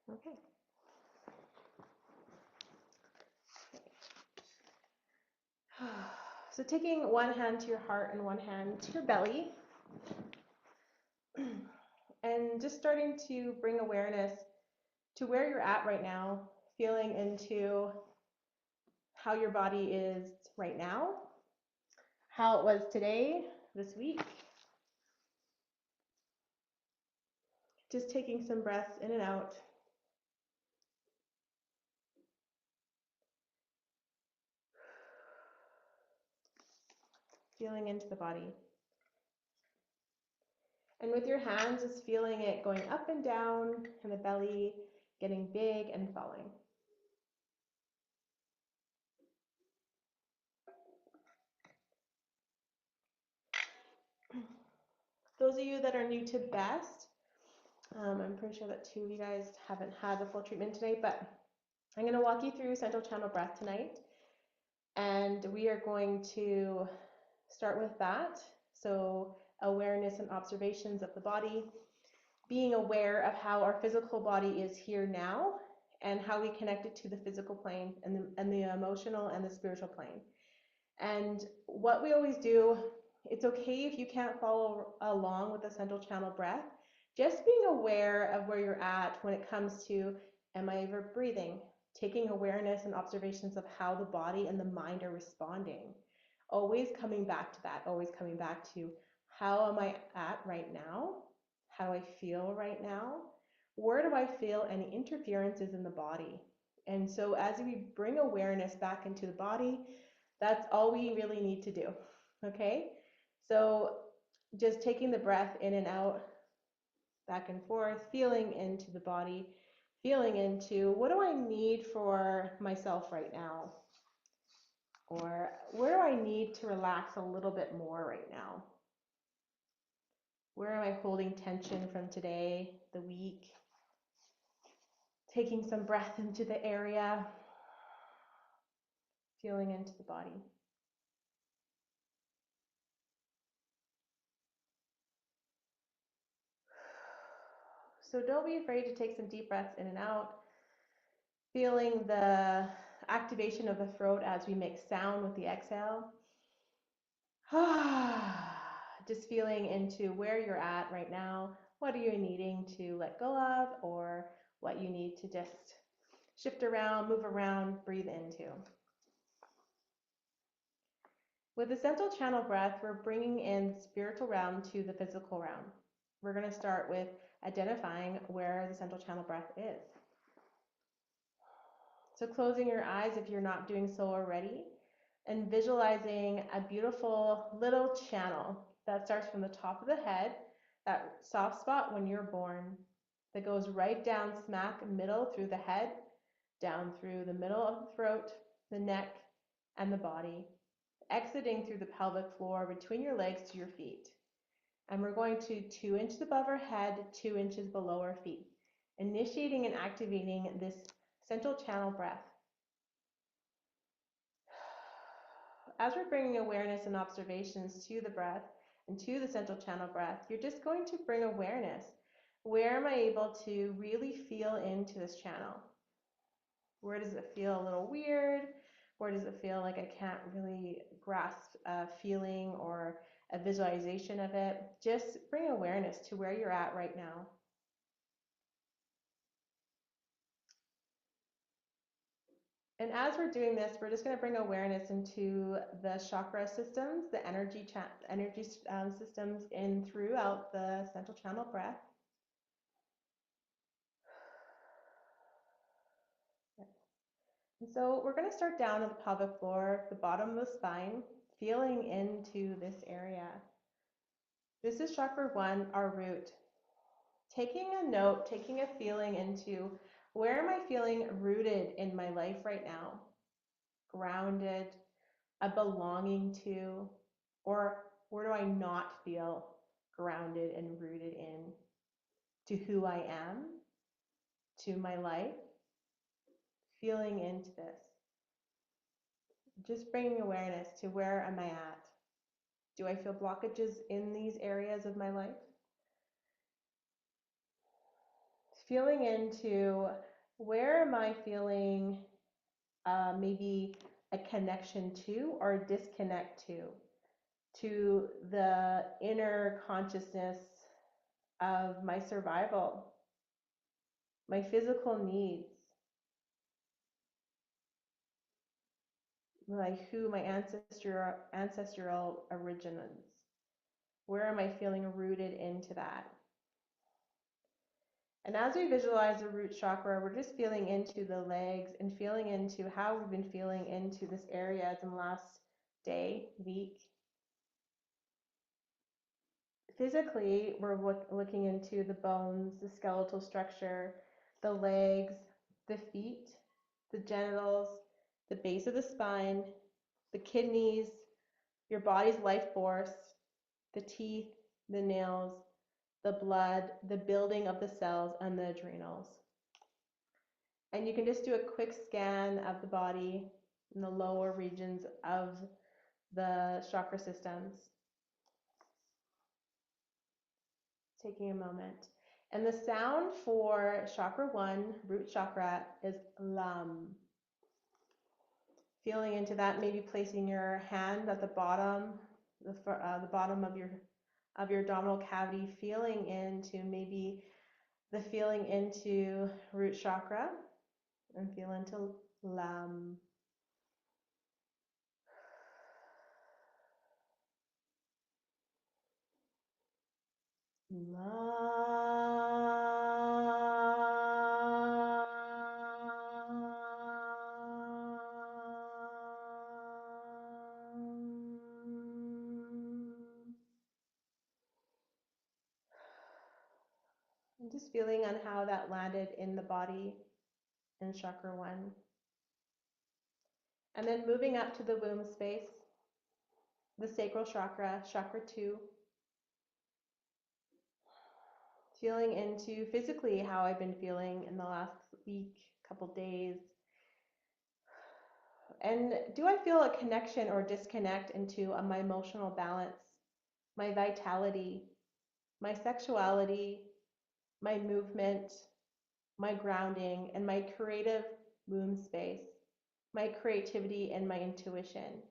Okay. So taking one hand to your heart and one hand to your belly, and just starting to bring awareness to where you're at right now, feeling into how your body is right now, how it was today, this week. Just taking some breaths in and out. Feeling into the body. And with your hands, just feeling it going up and down and the belly getting big and falling. Those of you that are new to B.E.S.T, I'm pretty sure that 2 of you guys haven't had the full treatment today, but I'm going to walk you through central channel breath tonight. And we are going to start with that. So awareness and observations of the body, being aware of how our physical body is here now and how we connect it to the physical plane and the emotional and the spiritual plane. And what we always do, it's okay if you can't follow along with the central channel breath, just being aware of where you're at when it comes to, am I ever breathing? Taking awareness and observations of how the body and the mind are responding. Always coming back to that, always coming back to, how am I at right now? How do I feel right now? Where do I feel any interferences in the body? And so as we bring awareness back into the body, that's all we really need to do, okay? So just taking the breath in and out, back and forth, feeling into the body, feeling into, what do I need for myself right now? Or where do I need to relax a little bit more right now? Where am I holding tension from today, the week? Taking some breath into the area, feeling into the body. So don't be afraid to take some deep breaths in and out, feeling the activation of the throat as we make sound with the exhale. Just feeling into where you're at right now. What are you needing to let go of, or what you need to just shift around, move around, breathe into. With the central channel breath, we're bringing in the spiritual realm to the physical realm. We're going to start with identifying where the central channel breath is. So closing your eyes if you're not doing so already, and visualizing a beautiful little channel that starts from the top of the head, that soft spot when you're born, that goes right down smack middle through the head, down through the middle of the throat, the neck, and the body, exiting through the pelvic floor between your legs to your feet. And we're going to 2 inches above our head, 2 inches below our feet, initiating and activating this central channel breath. As we're bringing awareness and observations to the breath and to the central channel breath, you're just going to bring awareness. Where am I able to really feel into this channel? Where does it feel a little weird? Where does it feel like I can't really grasp a feeling or a visualization of it? Just bring awareness to where you're at right now. And as we're doing this, we're just going to bring awareness into the chakra systems, the energy systems in throughout the central channel breath. And so we're going to start down at the pelvic floor, the bottom of the spine, feeling into this area. This is chakra 1, our root. Taking a note, taking a feeling into, where am I feeling rooted in my life right now? Grounded, a belonging to, or where do I not feel grounded and rooted in to who I am, to my life? Feeling into this. Just bringing awareness to, where am I at? Do I feel blockages in these areas of my life? feeling into where am I feeling maybe a connection to or a disconnect to the inner consciousness of my survival, my physical needs, like who my ancestral origin is. Where am I feeling rooted into that? And as we visualize the root chakra, we're just feeling into the legs and feeling into how we've been feeling into this area in the last day, week. Physically, we're looking into the bones, the skeletal structure, the legs, the feet, the genitals, the base of the spine, the kidneys, your body's life force, the teeth, the nails, the blood, the building of the cells, and the adrenals. And you can just do a quick scan of the body in the lower regions of the chakra systems. Taking a moment. And the sound for chakra 1, root chakra, is lam. Feeling into that, maybe placing your hand at the bottom, the bottom of your abdominal cavity, feeling into maybe the feeling into root chakra, and feel into lam. And just feeling on how that landed in the body in chakra 1. And then moving up to the womb space, the sacral chakra, chakra 2. Feeling into physically how I've been feeling in the last week, couple days. And do I feel a connection or disconnect into my emotional balance, my vitality, my sexuality, my movement, my grounding, and my creative womb space, my creativity and my intuition?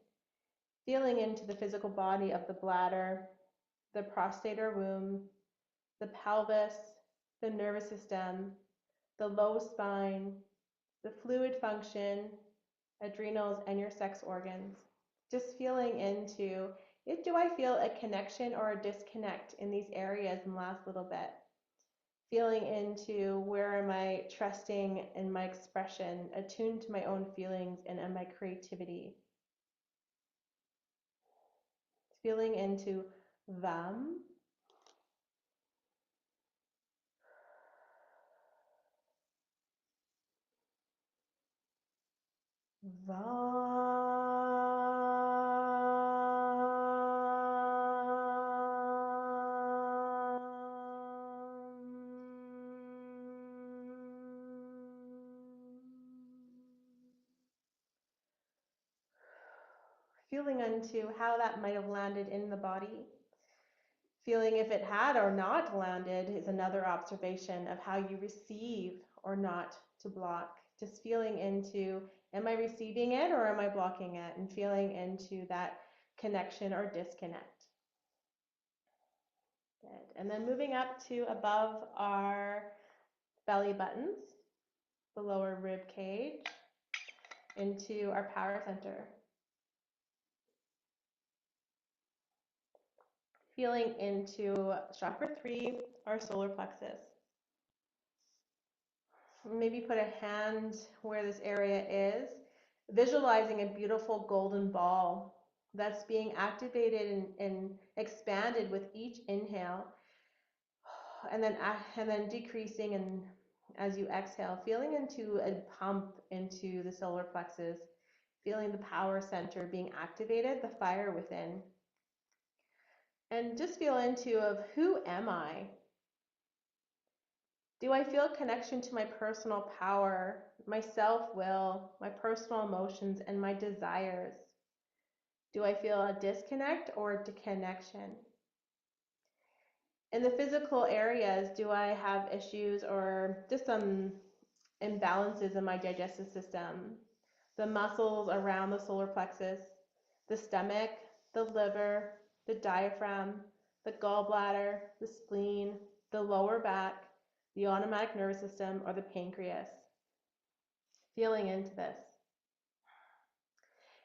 Feeling into the physical body of the bladder, the prostate or womb, the pelvis, the nervous system, the low spine, the fluid function, adrenals, and your sex organs. Just feeling into it. Do I feel a connection or a disconnect in these areas in the last little bit? Feeling into where am I trusting in my expression, attuned to my own feelings and my creativity. Feeling into them. Feeling into how that might have landed in the body. Feeling if it had or not landed is another observation of how you receive or not to block. Just feeling into, am I receiving it or am I blocking it? And feeling into that connection or disconnect. Good. And then moving up to above our belly buttons, the lower rib cage, into our power center. Feeling into chakra 3, our solar plexus. Maybe put a hand where this area is, visualizing a beautiful golden ball that's being activated and expanded with each inhale, and then decreasing and as you exhale, feeling into a pump into the solar plexus, feeling the power center being activated, the fire within. And just feel into of who am I? Do I feel a connection to my personal power, my self-will, my personal emotions, and my desires? Do I feel a disconnect or a connection? In the physical areas, do I have issues or just some imbalances in my digestive system? The muscles around the solar plexus, the stomach, the liver, the diaphragm, the gallbladder, the spleen, the lower back, the autonomic nervous system, or the pancreas. Feeling into this.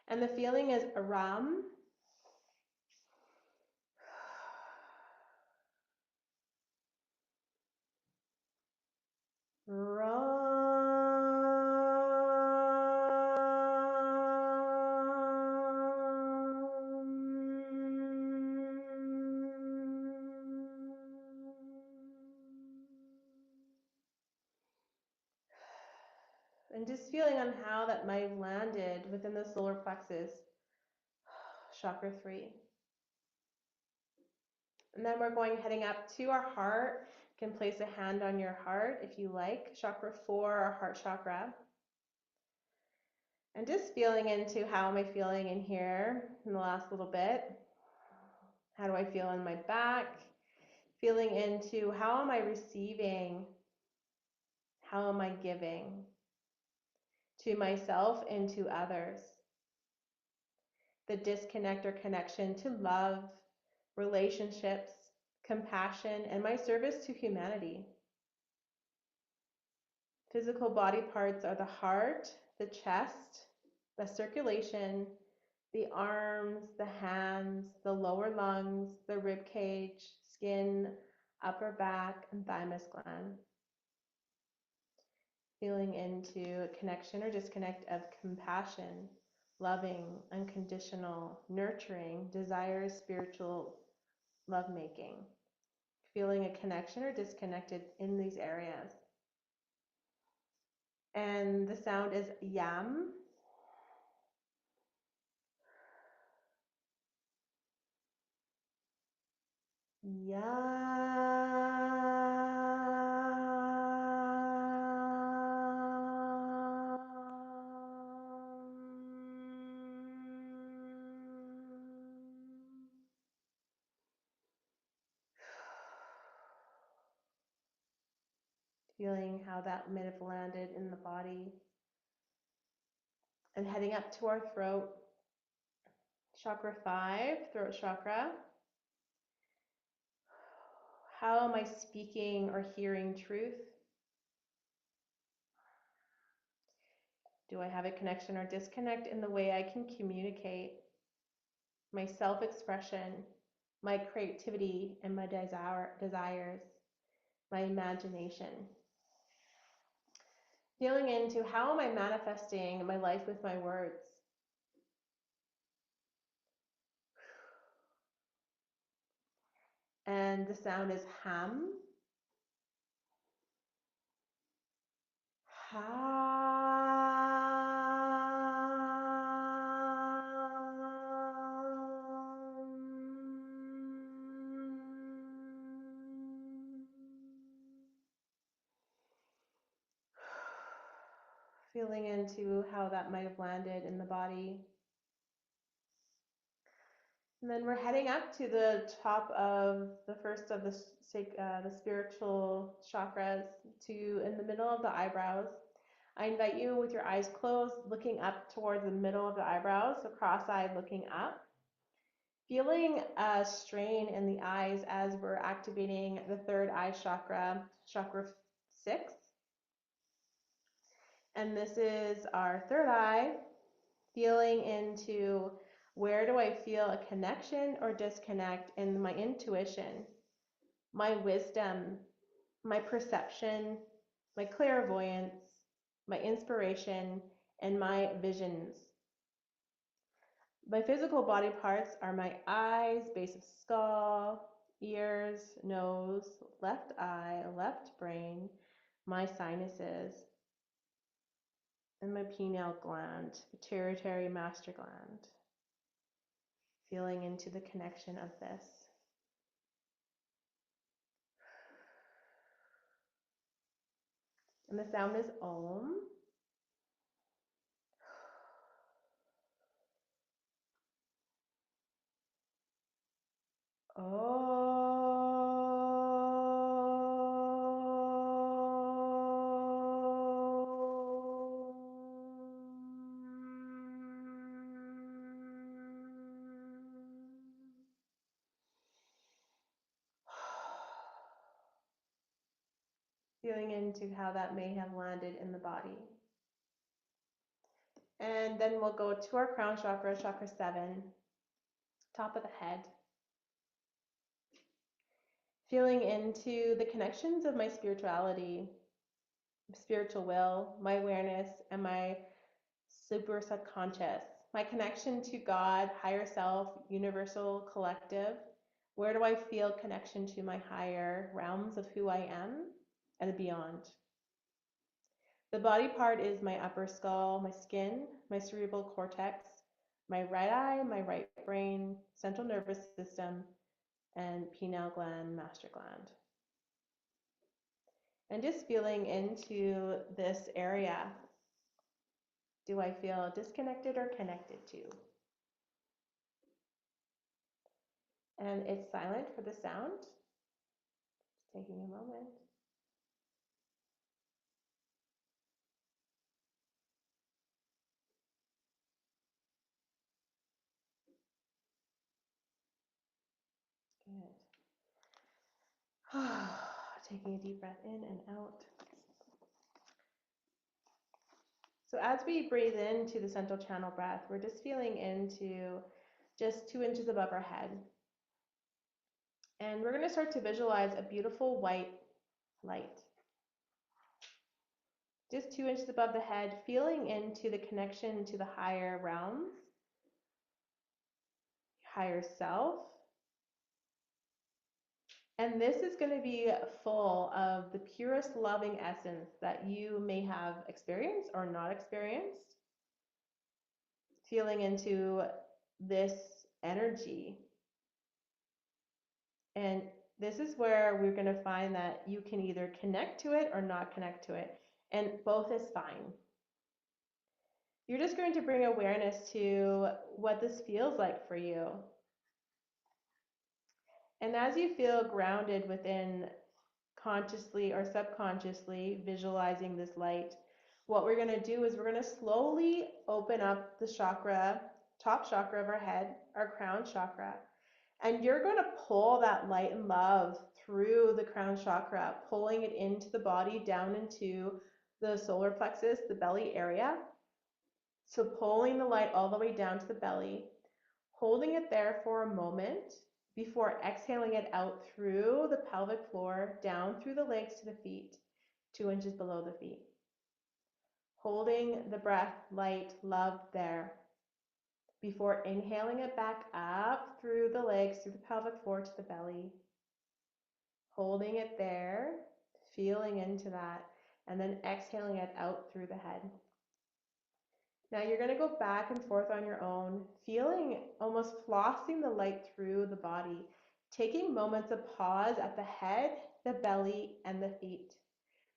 And the feeling is Ram. And just feeling on how that might have landed within the solar plexus, chakra 3. And then we're heading up to our heart. You can place a hand on your heart if you like. Chakra 4, our heart chakra. And just feeling into how am I feeling in here in the last little bit. How do I feel in my back? Feeling into how am I receiving? How am I giving? To myself and to others. The disconnect or connection to love, relationships, compassion, and my service to humanity. Physical body parts are the heart, the chest, the circulation, the arms, the hands, the lower lungs, the rib cage, skin, upper back, and thymus gland. Feeling into a connection or disconnect of compassion, loving, unconditional, nurturing, desires, spiritual lovemaking. Feeling a connection or disconnected in these areas. And the sound is yam. Feeling how that might have landed in the body. And heading up to our throat. Chakra 5, throat chakra. How am I speaking or hearing truth? Do I have a connection or disconnect in the way I can communicate? My self-expression, my creativity, and my desires, my imagination. Feeling into how am I manifesting my life with my words? And the sound is ham. Feeling into how that might have landed in the body. And then we're heading up to the top of the first of the spiritual chakras, to in the middle of the eyebrows. I invite you with your eyes closed, looking up towards the middle of the eyebrows, so cross-eyed looking up. Feeling a strain in the eyes as we're activating the third eye chakra, chakra 6. And this is our third eye, feeling into where do I feel a connection or disconnect in my intuition, my wisdom, my perception, my clairvoyance, my inspiration, and my visions. My physical body parts are my eyes, base of skull, ears, nose, left eye, left brain, my sinuses, and my pineal gland, pituitary master gland. Feeling into the connection of this. And the sound is Om. Om. feeling into how that may have landed in the body. And then we'll go to our crown chakra, chakra 7, top of the head. Feeling into the connections of my spirituality, spiritual will, my awareness, and my super subconscious, my connection to God, higher self, universal collective. Where do I feel connection to my higher realms of who I am and beyond? The body part is my upper skull, my skin, my cerebral cortex, my right eye, my right brain, central nervous system, and pineal gland, master gland. And just feeling into this area. Do I feel disconnected or connected to? And it's silent for the sound. Just taking a moment. Good. Taking a deep breath in and out. So as we breathe into the central channel breath, we're just feeling into just 2 inches above our head. And we're going to start to visualize a beautiful white light. Just 2 inches above the head, feeling into the connection to the higher realms, higher self. And this is going to be full of the purest loving essence that you may have experienced or not experienced. Feeling into this energy. And this is where we're going to find that you can either connect to it or not connect to it. And both is fine. You're just going to bring awareness to what this feels like for you. And as you feel grounded within consciously or subconsciously visualizing this light, what we're going to do is we're going to slowly open up the chakra, top chakra of our head, our crown chakra. And you're going to pull that light and love through the crown chakra, pulling it into the body, down into the solar plexus, the belly area. So pulling the light all the way down to the belly, holding it there for a moment before exhaling it out through the pelvic floor, down through the legs to the feet, 2 inches below the feet. Holding the breath, light, love there before inhaling it back up through the legs, through the pelvic floor to the belly. Holding it there, feeling into that, and then exhaling it out through the head. Now you're going to go back and forth on your own, feeling almost flossing the light through the body, taking moments of pause at the head, the belly, and the feet,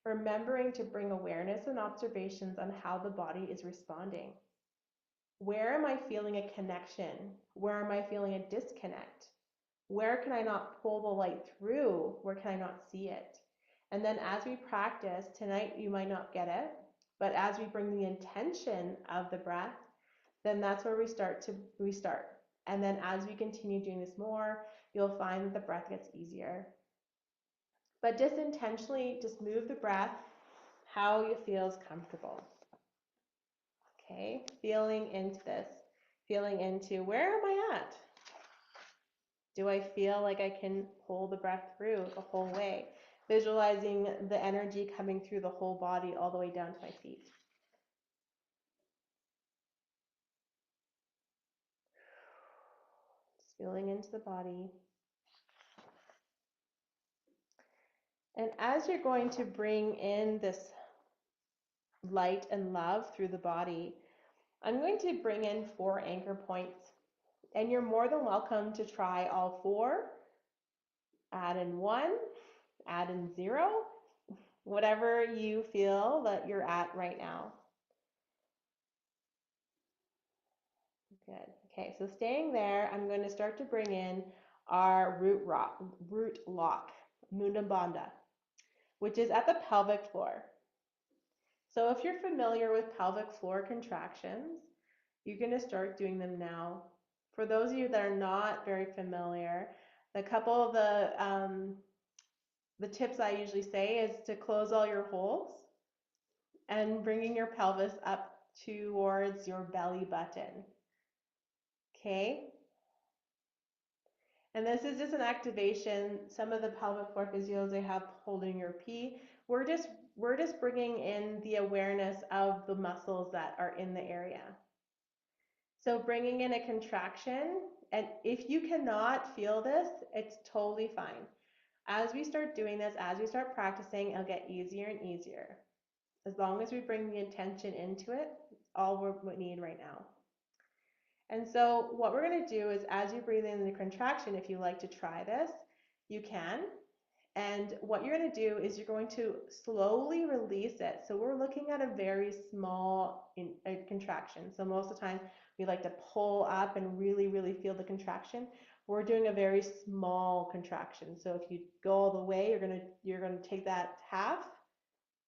remembering to bring awareness and observations on how the body is responding. Where am I feeling a connection? Where am I feeling a disconnect? Where can I not pull the light through? Where can I not see it? And then as we practice, tonight you might not get it, but as we bring the intention of the breath, then that's where we start to restart. And then as we continue doing this more, you'll find that the breath gets easier. But just intentionally, just move the breath how you feel is comfortable. Okay, feeling into this, feeling into where am I at? Do I feel like I can pull the breath through the whole way? Visualizing the energy coming through the whole body all the way down to my feet. Just feeling into the body. And as you're going to bring in this light and love through the body, I'm going to bring in 4 anchor points. And you're more than welcome to try all 4. Add in 1, add in 0, whatever you feel that you're at right now. Good. Okay, so staying there, I'm going to start to bring in our root lock, Mula Bandha, which is at the pelvic floor. So if you're familiar with pelvic floor contractions, you're going to start doing them now. For those of you that are not very familiar, a couple of the the tips I usually say is to close all your holes and bringing your pelvis up towards your belly button. Okay? And this is just an activation. Some of the pelvic floor physios they have holding your pee. We're just bringing in the awareness of the muscles that are in the area. So bringing in a contraction, and if you cannot feel this, it's totally fine. As we start doing this, as we start practicing, it'll get easier and easier. As long as we bring the intention into it, it's all we need right now. And so what we're going to do is as you breathe in the contraction, if you like to try this, you can. And what you're going to do is you're going to slowly release it. So we're looking at a very small contraction. So most of the time we like to pull up and really, really feel the contraction. We're doing a very small contraction. So if you go all the way, you're going to take that half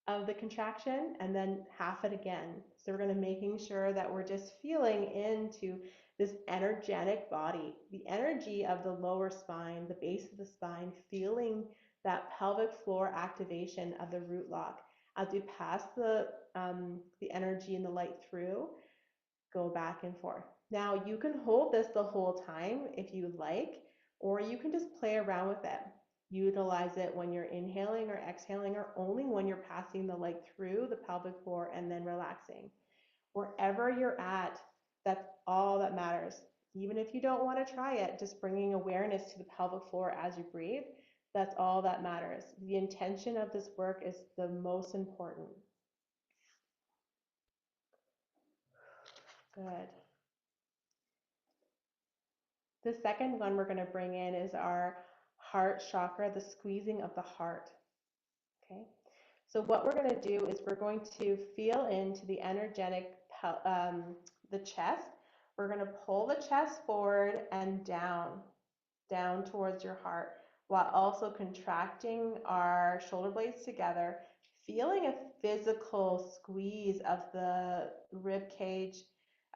of the contraction and then half it again. So we're going to making sure that we're just feeling into this energetic body, the energy of the lower spine, the base of the spine, feeling that pelvic floor activation of the root lock. As we pass the energy and the light through, go back and forth. Now you can hold this the whole time if you like, or you can just play around with it. Utilize it when you're inhaling or exhaling, or only when you're passing the light through the pelvic floor and then relaxing. Wherever you're at, that's all that matters. Even if you don't want to try it, just bringing awareness to the pelvic floor as you breathe, that's all that matters. The intention of this work is the most important. Good. The second one we're going to bring in is our heart chakra, the squeezing of the heart. Okay. So what we're going to do is we're going to feel into the energetic, the chest. We're going to pull the chest forward and down towards your heart, while also contracting our shoulder blades together, feeling a physical squeeze of the rib cage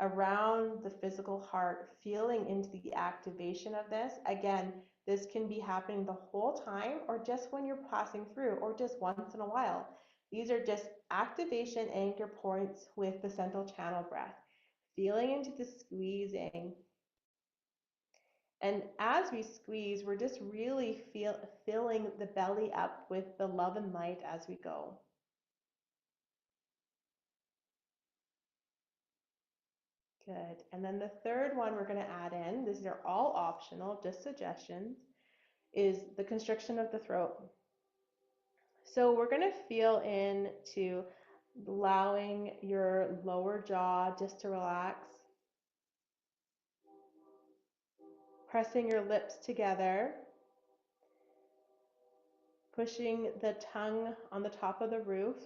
around the physical heart, feeling into the activation of this. Again, this can be happening the whole time or just when you're passing through or just once in a while. These are just activation anchor points with the central channel breath, feeling into the squeezing. And as we squeeze, we're just really filling the belly up with the love and light as we go. Good. And then the third one we're going to add in, these are all optional, just suggestions, is the constriction of the throat. So we're going to feel into allowing your lower jaw just to relax, pressing your lips together, pushing the tongue on the top of the roof.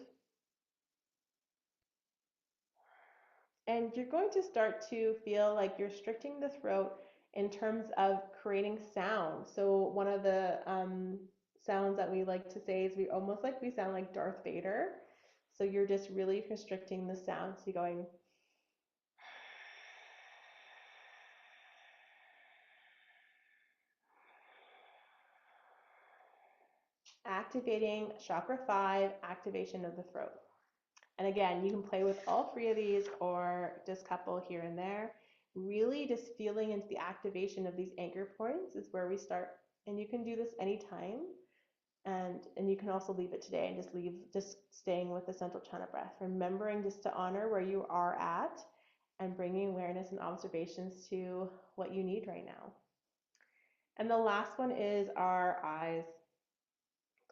And you're going to start to feel like you're restricting the throat in terms of creating sound. So one of the sounds that we like to say is we almost like we sound like Darth Vader. So you're just really constricting the sound. So you're going activating chakra 5, activation of the throat. And again, you can play with all three of these or just a couple here and there. Really just feeling into the activation of these anchor points is where we start. And you can do this anytime. And you can also leave it today and just staying with the central channel breath. Remembering just to honor where you are at and bringing awareness and observations to what you need right now. And the last one is our eyes.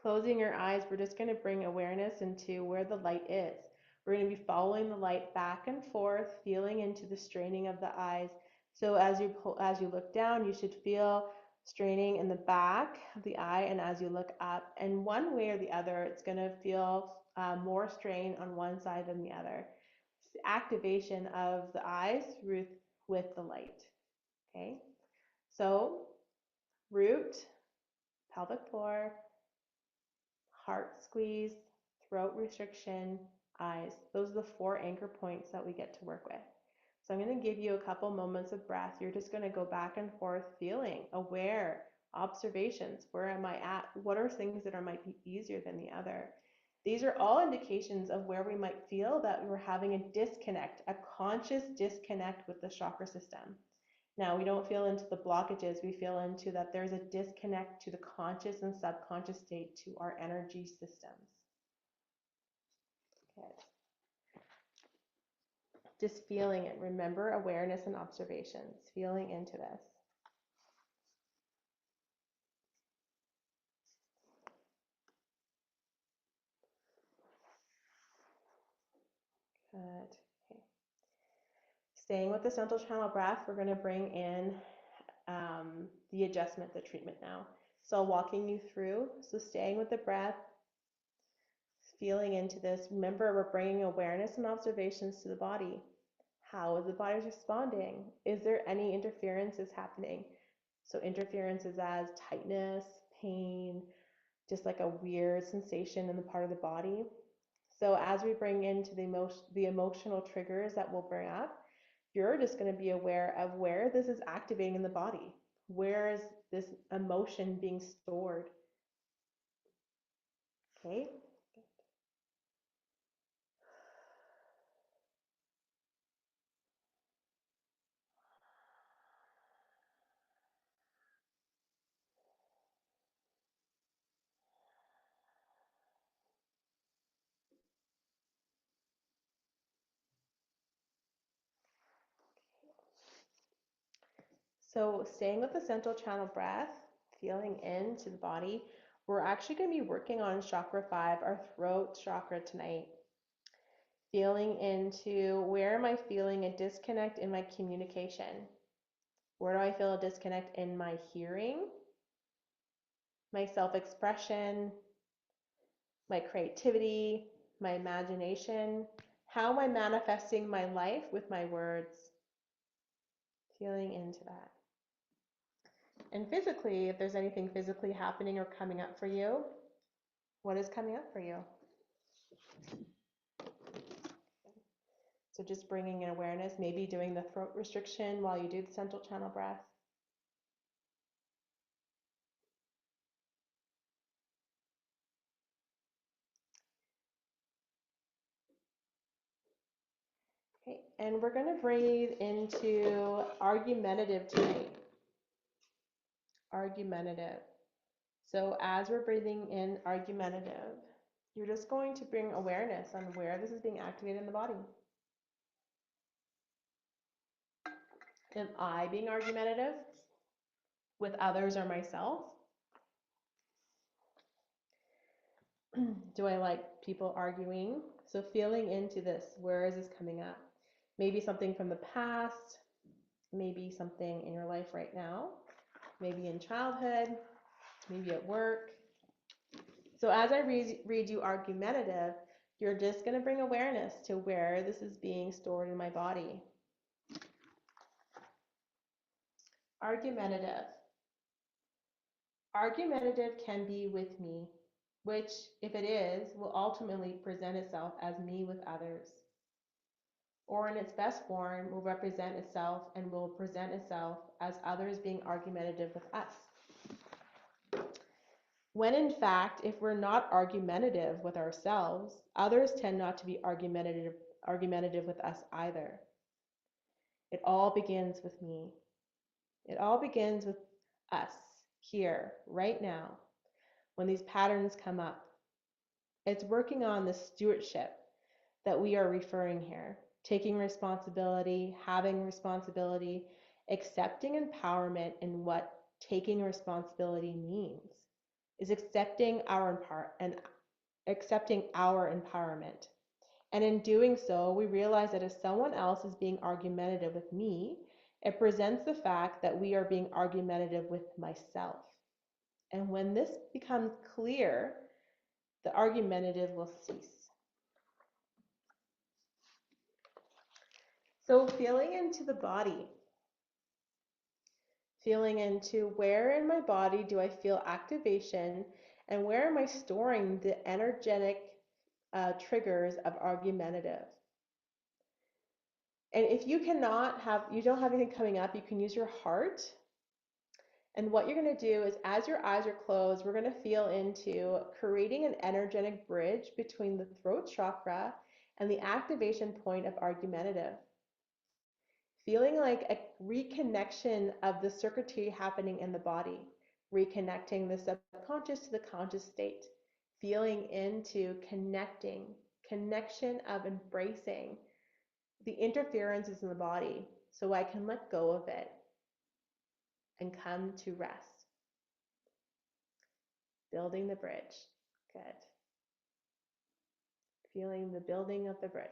Closing your eyes, we're just going to bring awareness into where the light is. We're going to be following the light back and forth, feeling into the straining of the eyes. So as you look down, you should feel straining in the back of the eye, and as you look up, and one way or the other, it's going to feel more strain on one side than the other. It's the activation of the eyes with the light. Okay, so root, pelvic floor, heart squeeze, throat restriction, eyes. Those are the 4 anchor points that we get to work with. So I'm going to give you a couple moments of breath. You're just going to go back and forth feeling aware Observations, where am I at? What are things that might be easier than the other? These are all indications of where we might feel that we're having a disconnect, a conscious disconnect with the chakra system. Now, we don't feel into the blockages, we feel into that there's a disconnect to the conscious and subconscious state, to our energy systems. Okay. Just feeling it. Remember awareness and observations, feeling into this. Good. Okay. Staying with the central channel breath, we're going to bring in the adjustment, the treatment now. So walking you through, so staying with the breath, feeling into this. Remember, we're bringing awareness and observations to the body. How is the body responding? Is there any interferences happening? So interferences as tightness, pain, just like a weird sensation in the part of the body. So as we bring into the emotional triggers that we'll bring up, you're just going to be aware of where this is activating in the body. Where is this emotion being stored? Okay. So staying with the central channel breath, feeling into the body, we're actually going to be working on chakra 5, our throat chakra tonight. Feeling into where am I feeling a disconnect in my communication? Where do I feel a disconnect in my hearing, my self-expression, my creativity, my imagination? How am I manifesting my life with my words? Feeling into that. And physically, if there's anything physically happening or coming up for you, what is coming up for you? So just bringing in awareness, maybe doing the throat restriction while you do the central channel breath. Okay, and we're going to breathe into argumentative tonight. Argumentative. So as we're breathing in argumentative, you're just going to bring awareness on where this is being activated in the body. Am I being argumentative with others or myself? Do I like people arguing? So feeling into this, where is this coming up? Maybe something from the past, maybe something in your life right now, maybe in childhood, maybe at work. So as I read you argumentative, you're just going to bring awareness to where this is being stored in my body. Argumentative. Argumentative can be with me, which, if it is, will ultimately present itself as me with others. Or in its best form, will represent itself and will present itself as others being argumentative with us. When in fact, if we're not argumentative with ourselves, others tend not to be argumentative with us either. It all begins with me. It all begins with us here, right now, when these patterns come up. It's working on the stewardship that we are referring here. Taking responsibility, having responsibility, accepting empowerment in what taking responsibility means is accepting our empowerment. And in doing so, we realize that if someone else is being argumentative with me, it presents the fact that we are being argumentative with myself. And when this becomes clear, the argumentative will cease. So feeling into the body, feeling into where in my body do I feel activation, and where am I storing the energetic triggers of argumentative. And if you don't have anything coming up, you can use your heart And what you're going to do is, as your eyes are closed, we're going to feel into creating an energetic bridge between the throat chakra and the activation point of argumentative. Feeling like a reconnection of the circuitry happening in the body, reconnecting the subconscious to the conscious state, feeling into connecting, connection of embracing the interferences in the body so I can let go of it and come to rest. Building the bridge. Good. Feeling the building of the bridge.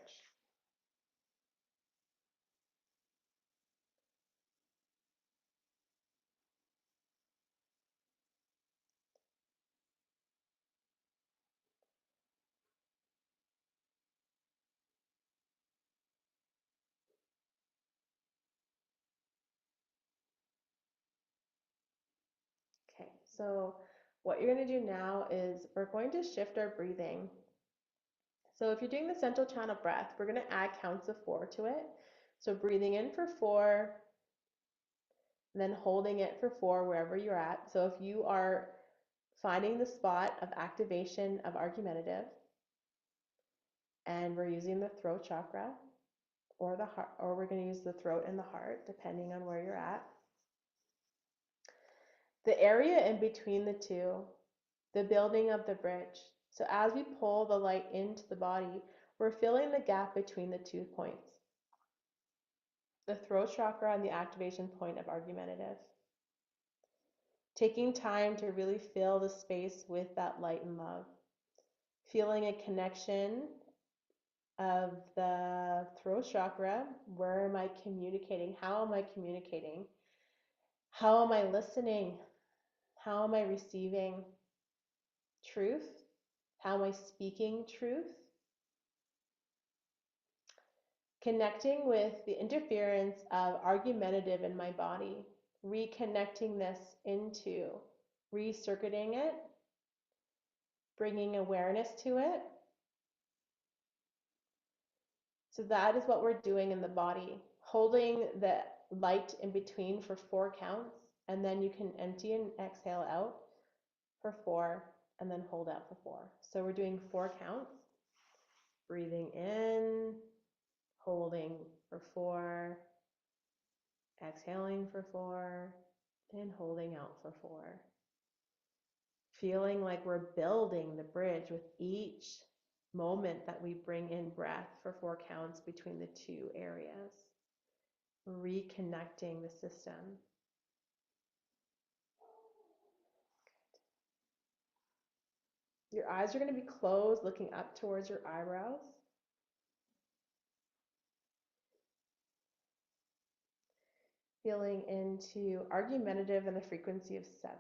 Okay, so what you're going to do now is we're going to shift our breathing. So if you're doing the central channel breath, we're going to add counts of 4 to it. So breathing in for 4, and then holding it for 4 wherever you're at. So if you are finding the spot of activation of argumentative, and we're using the throat chakra or the heart, or we're going to use the throat and the heart, depending on where you're at. The area in between the two, the building of the bridge. So as we pull the light into the body, we're filling the gap between the 2 points, the throat chakra and the activation point of argumentative. Taking time to really fill the space with that light and love. Feeling a connection of the throat chakra. Where am I communicating? How am I communicating? How am I listening? How am I receiving truth? How am I speaking truth? Connecting with the interference of argumentative in my body, reconnecting this into recircuiting it, bringing awareness to it. So that is what we're doing in the body, holding the light in between for 4 counts, and then you can empty and exhale out for 4, and then hold out for 4. So we're doing 4 counts, breathing in, holding for 4, exhaling for 4, and holding out for 4. Feeling like we're building the bridge with each moment that we bring in breath for 4 counts between the 2 areas. Reconnecting the system. Your eyes are going to be closed, looking up towards your eyebrows. Feeling into argumentative and the frequency of 7.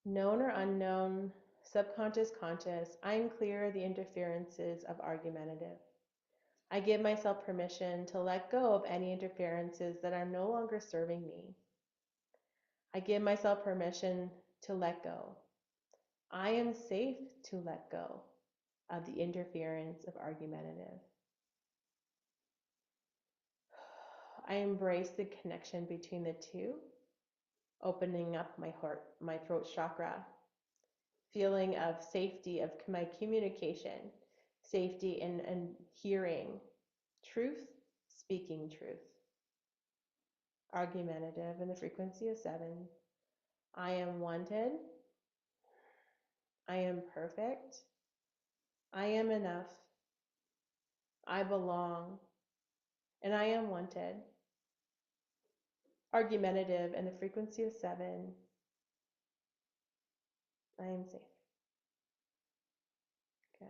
Known or unknown, subconscious, conscious, I am clear of the interferences of argumentative. I give myself permission to let go of any interferences that are no longer serving me. I give myself permission to let go. I am safe to let go of the interference of argumentative. I embrace the connection between the 2, opening up my heart, my throat chakra, feeling of safety of my communication, safety in hearing truth, speaking truth. Argumentative in the frequency of 7. I am wanted. I am perfect. I am enough. I belong. And I am wanted. Argumentative in the frequency of 7. I am safe. Good.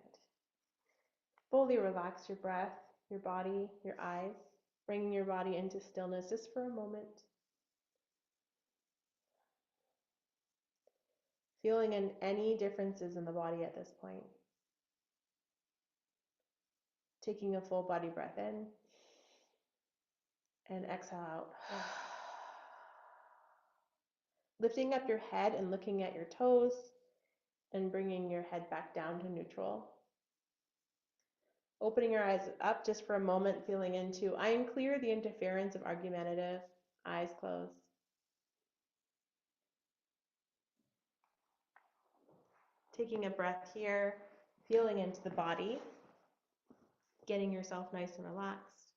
Fully relax your breath, your body, your eyes, bringing your body into stillness just for a moment. Feeling in any differences in the body at this point. Taking a full body breath in and exhale out. Lifting up your head and looking at your toes and bringing your head back down to neutral. Opening your eyes up just for a moment, feeling into I am clear the interference of argumentative. Eyes closed. Taking a breath here, feeling into the body, getting yourself nice and relaxed.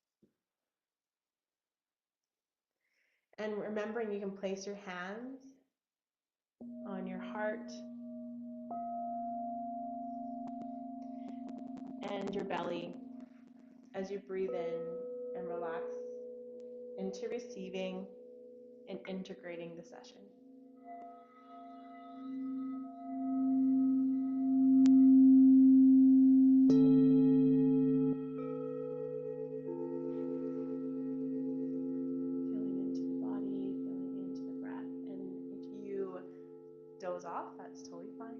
And remembering you can place your hands on your heart and your belly as you breathe in and relax into receiving and integrating the session. Feeling into the body, feeling into the breath. And if you doze off, that's totally fine.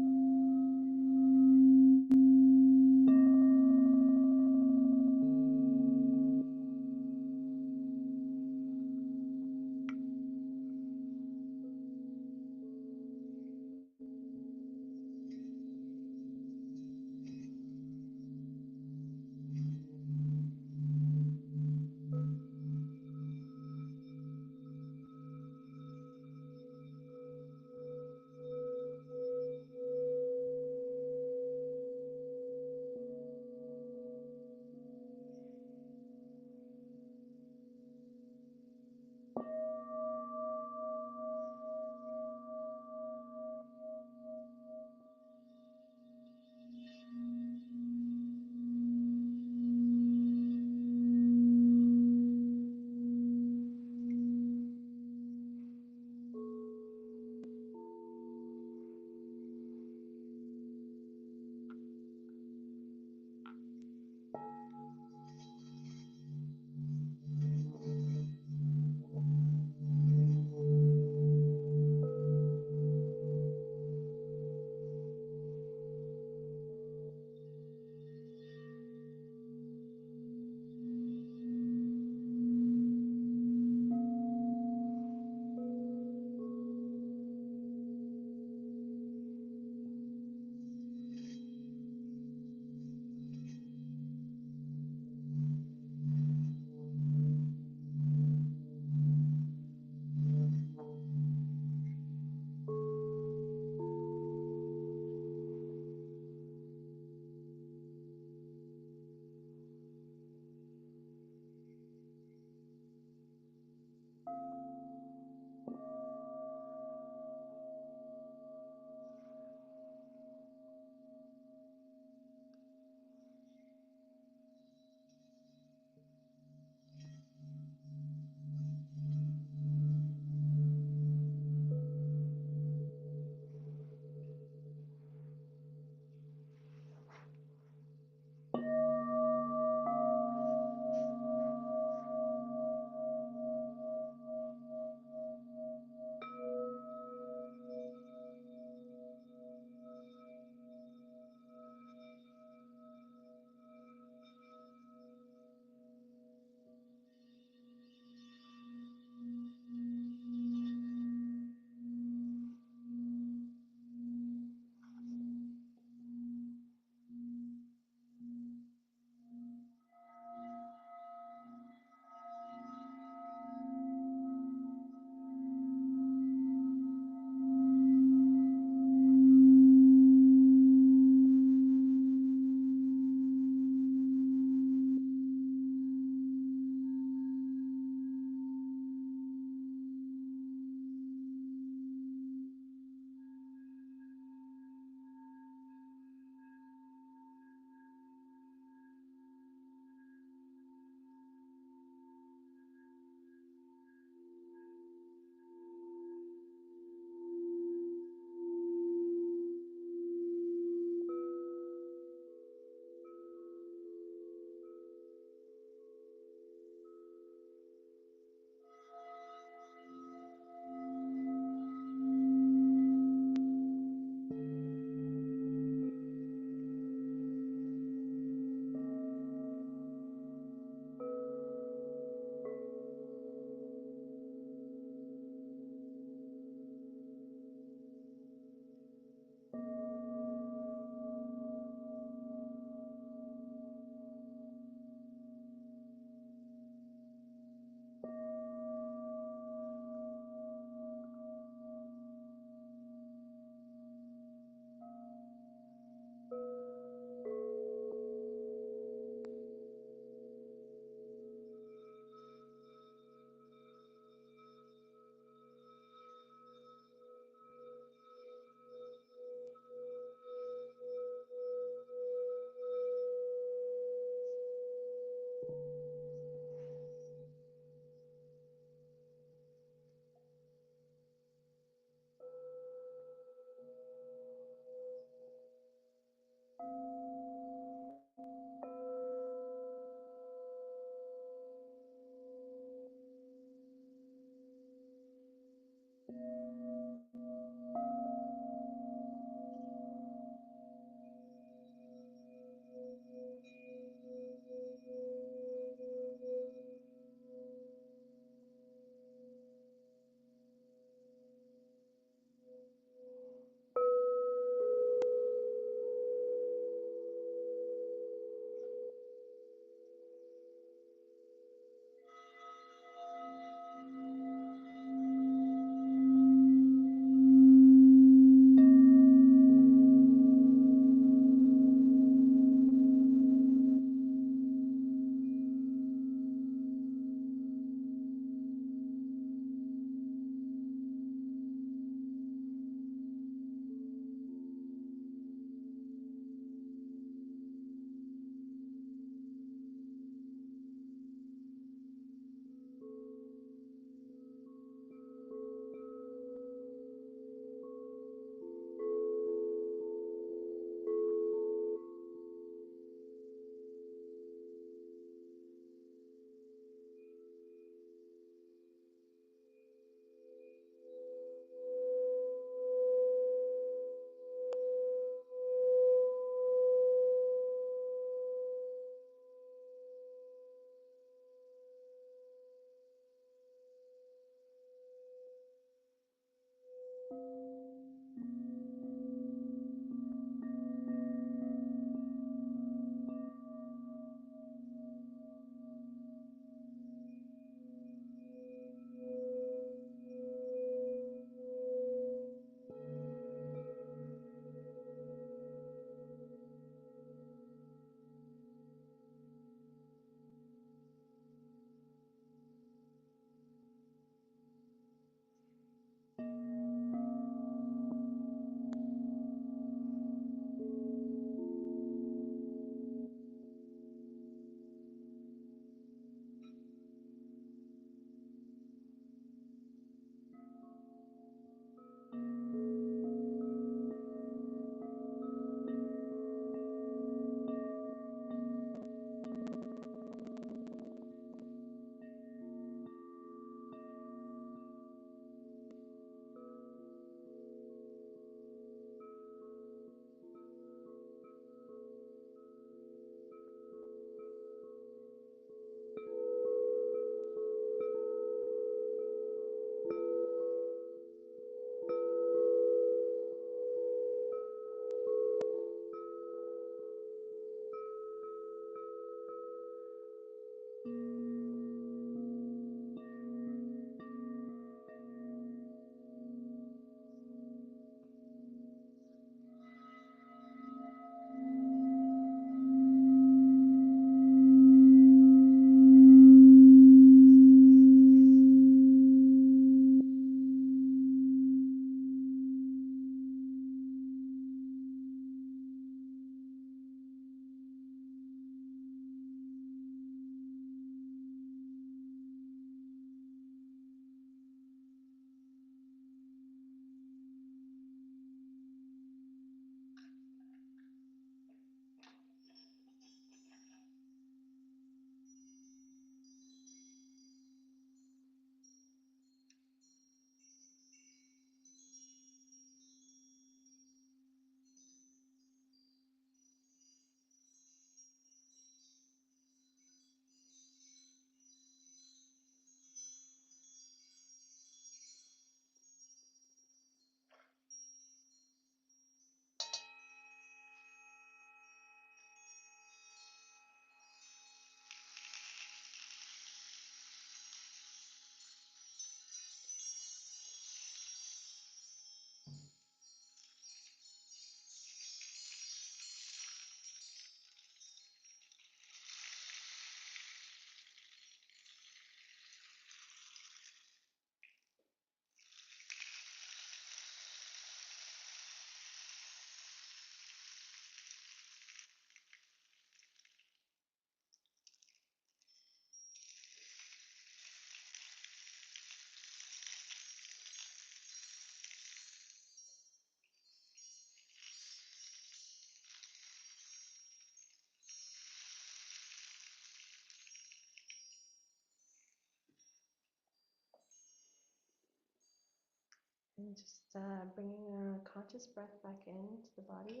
And just bringing a conscious breath back into the body.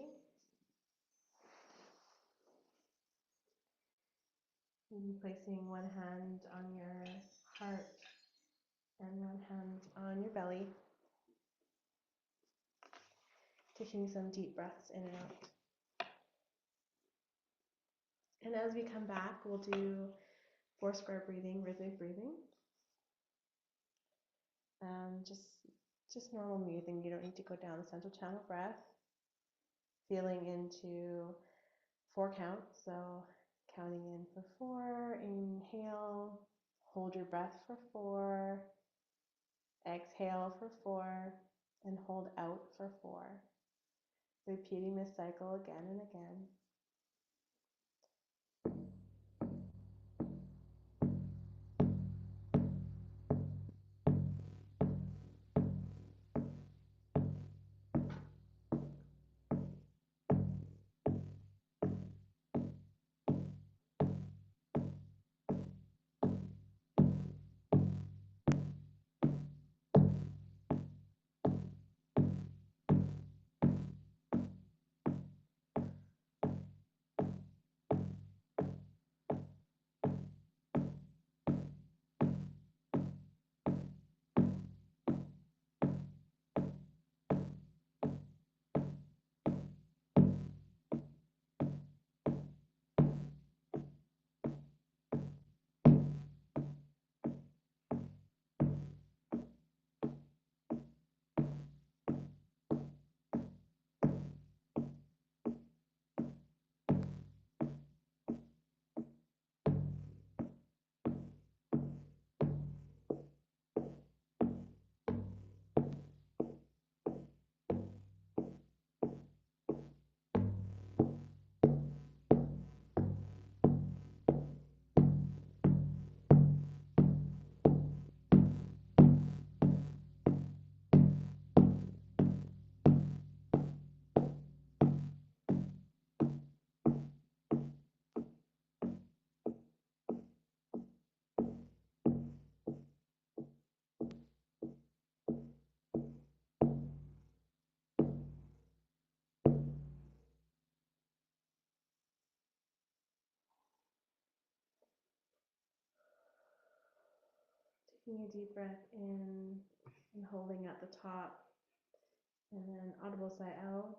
And placing one hand on your heart and one hand on your belly. Taking some deep breaths in and out. And as we come back, we'll do 4 square breathing, rhythmic breathing. Just normal breathing. You don't need to go down the central channel breath. Feeling into 4 counts. So counting in for 4, inhale, hold your breath for 4, exhale for 4, and hold out for 4. Repeating this cycle again and again. Taking a deep breath in and holding at the top, and then audible sigh out.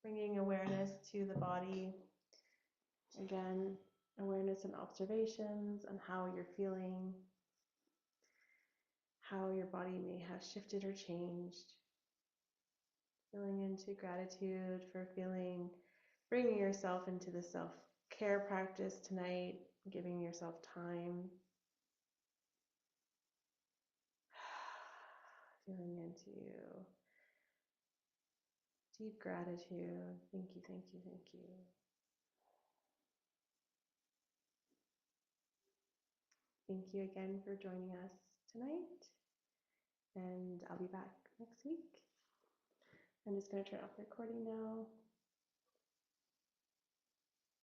Bringing awareness to the body. Again, awareness and observations on how you're feeling, how your body may have shifted or changed. Feeling into gratitude for bringing yourself into the self-care practice tonight, giving yourself time. Feeling into deep gratitude. Thank you, thank you, thank you. Thank you again for joining us tonight. And I'll be back next week. I'm just going to turn off the recording now.